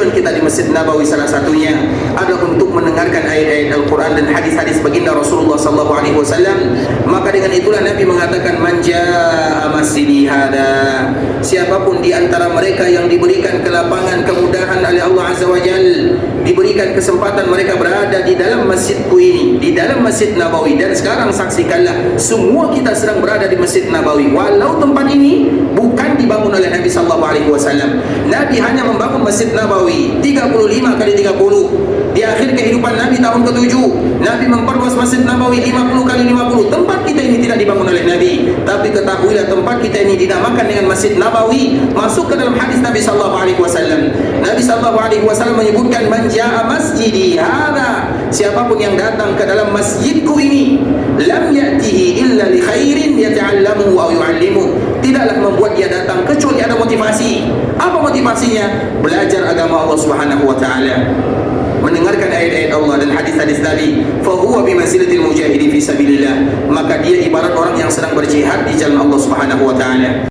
tujuan kita di Masjid Nabawi salah satunya adalah untuk mendengarkan ayat-ayat Al-Quran dan hadis-hadis baginda Rasulullah SAW. Maka dengan itulah Nabi mengatakan, man jaa masjidi hada, siapapun di antara mereka yang diberikan kelapangan, kemudahan oleh Allah Azza wa Jal, diberikan kesempatan mereka berada di dalam masjidku ini, di dalam Masjid Nabawi. Dan sekarang saksikanlah, semua kita sedang berada di Masjid Nabawi, walau tempat ini bukan dibangun oleh Nabi SAW. Nabi hanya membangun Masjid Nabawi 35 kali 30. Di akhir kehidupan Nabi tahun ke-7, Nabi memperluas Masjid Nabawi 50 kali 50. Tempat kita ini tidak dibangun oleh Nabi, tapi ketahuilah tempat kita ini dinamakan dengan Masjid Nabawi. Masuk ke dalam hadis Nabi SAW. Nabi SAW menyebutkan, man jaa masjidi hadha, siapapun yang datang ke dalam masjidku ini, lam ya'tihi illa li khairin yata'allamuhu aw yu'allimuhu, tidaklah membuat dia datang kecuali ada motivasi. Apa motivasinya? Belajar agama Allah Subhanahu wa taala, mendengarkan ayat-ayat Allah dan hadis-hadis Nabi. Fa huwa bi manzilatil mujahidi fi sabilillah, maka dia ibarat orang yang sedang berjihad di jalan Allah Subhanahu wa taala.